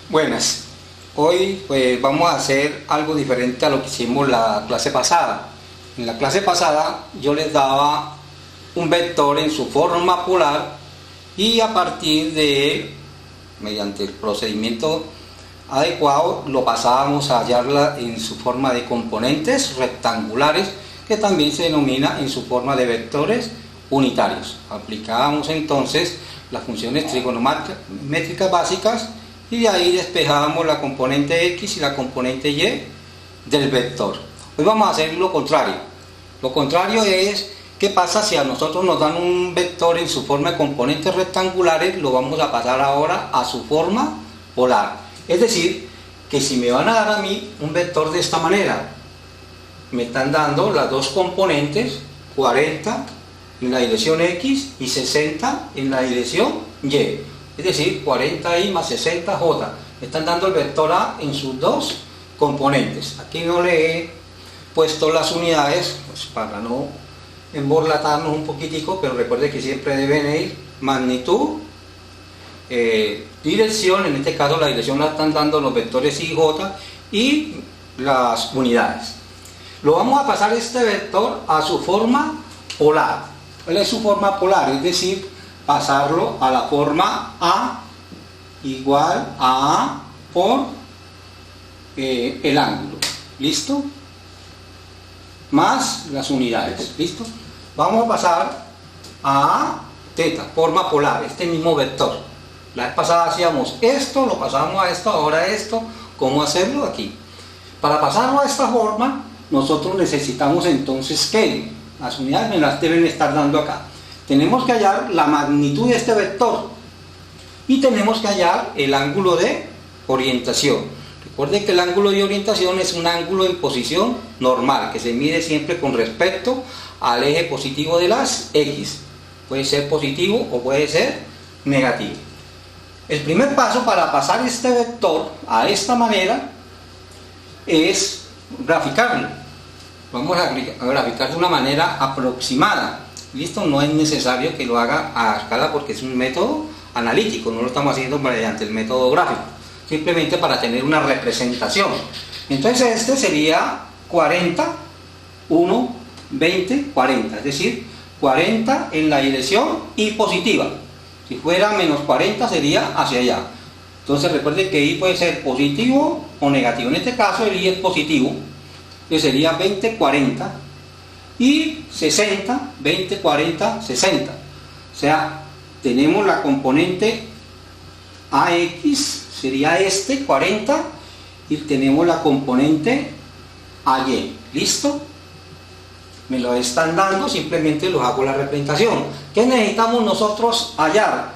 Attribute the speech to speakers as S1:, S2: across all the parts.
S1: Buenas, hoy pues vamos a hacer algo diferente a lo que hicimos la clase pasada. En la clase pasada yo les daba un vector en su forma polar y a partir de él, mediante el procedimiento adecuado, lo pasábamos a hallarla en su forma de componentes rectangulares, que también se denomina en su forma de vectores unitarios. Aplicábamos entonces las funciones trigonométricas básicas y de ahí despejábamos la componente X y la componente Y del vector. Hoy vamos a hacer lo contrario. Lo contrario es, ¿qué pasa si a nosotros nos dan un vector en su forma de componentes rectangulares? Lo vamos a pasar ahora a su forma polar. Es decir, que si me van a dar a mí un vector de esta manera, me están dando las dos componentes, 40 en la dirección X y 60 en la dirección Y. Es decir, 40i más 60j. Me están dando el vector A en sus dos componentes. Aquí no le he puesto las unidades, pues para no emborlatarnos un poquitico, pero recuerde que siempre deben ir magnitud, dirección, en este caso la dirección la están dando los vectores i y j, y las unidades. Lo vamos a pasar este vector a su forma polar. ¿Cuál es su forma polar? Es decir, pasarlo a la forma A igual a A por el ángulo. ¿Listo? Más las unidades. ¿Listo? Vamos a pasar a teta, forma polar, este mismo vector. La vez pasada hacíamos esto, lo pasamos a esto, ahora esto. ¿Cómo hacerlo? Aquí. Para pasarlo a esta forma, nosotros necesitamos entonces que las unidades me las deben estar dando acá. Tenemos que hallar la magnitud de este vector y tenemos que hallar el ángulo de orientación. Recuerden que el ángulo de orientación es un ángulo en posición normal, que se mide siempre con respecto al eje positivo de las X. Puede ser positivo o puede ser negativo. El primer paso para pasar este vector a esta manera es graficarlo. Vamos a graficar de una manera aproximada. ¿Listo? No es necesario que lo haga a escala porque es un método analítico, no lo estamos haciendo mediante el método gráfico, simplemente para tener una representación. Entonces este sería 40, 1, 20, 40, es decir, 40 en la dirección y positiva. Si fuera menos 40 sería hacia allá. Entonces recuerde que I puede ser positivo o negativo. En este caso el I es positivo, que sería 20, 40. Y 60, 20, 40, 60. O sea, tenemos la componente AX, sería este, 40, y tenemos la componente AY. ¿Listo? Me lo están dando, simplemente los hago la representación. ¿Qué necesitamos nosotros hallar?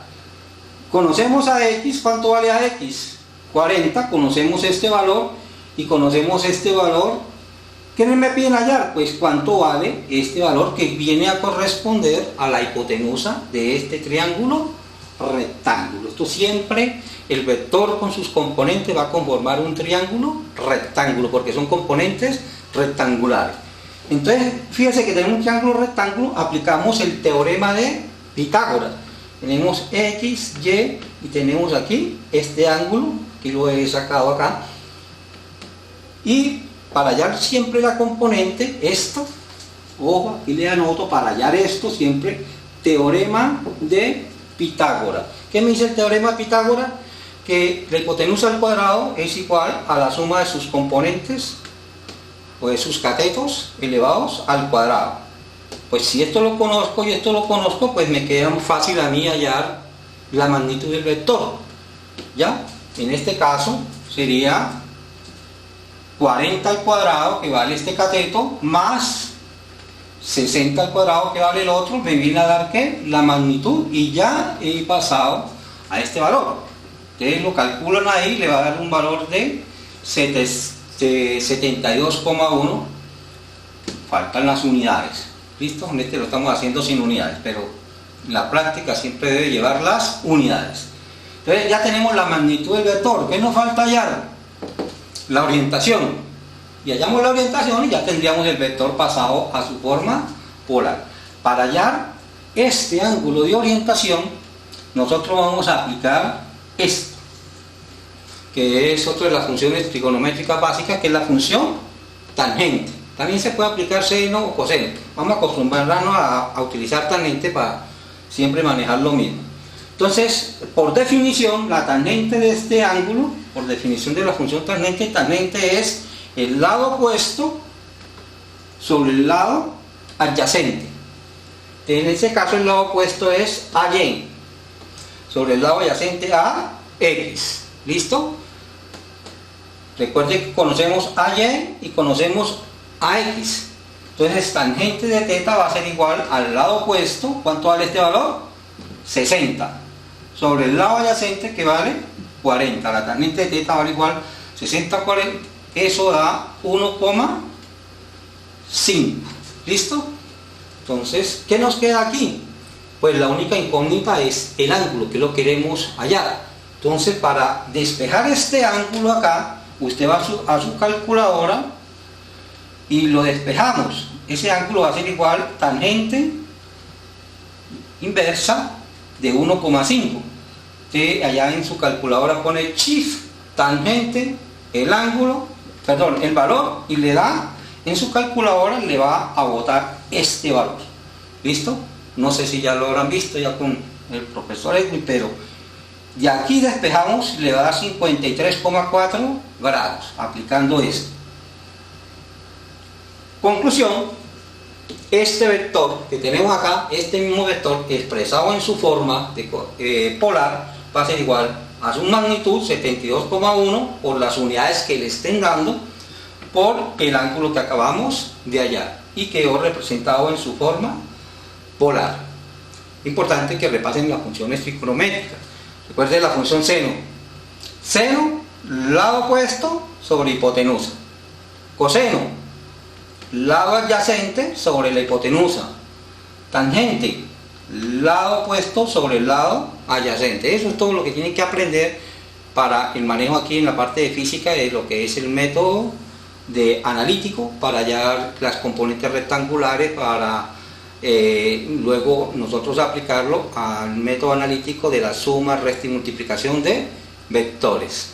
S1: Conocemos a X, ¿cuánto vale a X? 40, conocemos este valor y conocemos este valor. ¿Qué me piden hallar? Pues cuánto vale este valor que viene a corresponder a la hipotenusa de este triángulo rectángulo. Esto siempre, el vector con sus componentes va a conformar un triángulo rectángulo, porque son componentes rectangulares. Entonces, fíjense que tenemos un triángulo rectángulo, aplicamos el teorema de Pitágoras. Tenemos X, Y, y tenemos aquí este ángulo, que lo he sacado acá, y para hallar siempre la componente, esta, ojo, aquí le anoto, para hallar esto siempre, teorema de Pitágoras. ¿Qué me dice el teorema de Pitágoras? Que la hipotenusa al cuadrado es igual a la suma de sus componentes, o de sus catetos elevados al cuadrado. Pues si esto lo conozco y esto lo conozco, pues me queda muy fácil a mí hallar la magnitud del vector. ¿Ya? En este caso sería 40 al cuadrado, que vale este cateto, más 60 al cuadrado, que vale el otro, me viene a dar ¿qué? La magnitud, y ya he pasado a este valor. Ustedes lo calculan ahí, le va a dar un valor de 72,1. Faltan las unidades. ¿Listo? En este lo estamos haciendo sin unidades, pero en la práctica siempre debe llevar las unidades. Entonces ya tenemos la magnitud del vector. ¿Qué nos falta hallar? La orientación, y hallamos la orientación y ya tendríamos el vector pasado a su forma polar. Para hallar este ángulo de orientación, nosotros vamos a aplicar esto. que es otra de las funciones trigonométricas básicas, que es la función tangente. También se puede aplicar seno o coseno. Vamos a acostumbrarnos a utilizar tangente para siempre manejar lo mismo. Entonces, por definición, la tangente de este ángulo, por definición de la función tangente, tangente es el lado opuesto sobre el lado adyacente. En este caso el lado opuesto es AY, sobre el lado adyacente a X. ¿Listo? Recuerden que conocemos AY y conocemos AX. Entonces tangente de θ va a ser igual al lado opuesto. ¿Cuánto vale este valor? 60. Sobre el lado adyacente, que vale 40. La tangente de θ vale igual 60 a 40. Eso da 1,5. ¿Listo? Entonces, ¿qué nos queda aquí? Pues la única incógnita es el ángulo, que lo queremos hallar. Entonces, para despejar este ángulo acá, usted va a su calculadora y lo despejamos. Ese ángulo va a ser igual tangente inversa de 1,5. Usted allá en su calculadora pone shift, tangente, el ángulo, perdón, el valor, y le da, en su calculadora le va a botar este valor. ¿Listo? No sé si ya lo habrán visto ya con el profesor Edwin, pero de aquí despejamos y le va a dar 53,4 grados aplicando esto. Conclusión: este vector que tenemos acá, este mismo vector expresado en su forma de, polar, va a ser igual a su magnitud 72,1 por las unidades que le estén dando por el ángulo que acabamos de hallar, y quedó representado en su forma polar. Importante que repasen las funciones trigonométricas. Recuerden la función seno. Seno, lado opuesto sobre hipotenusa. Coseno, lado adyacente sobre la hipotenusa. Tangente, lado opuesto sobre el lado adyacente. Eso es todo lo que tienen que aprender para el manejo aquí en la parte de física de lo que es el método de analítico, para hallar las componentes rectangulares, para luego nosotros aplicarlo al método analítico de la suma, resta y multiplicación de vectores.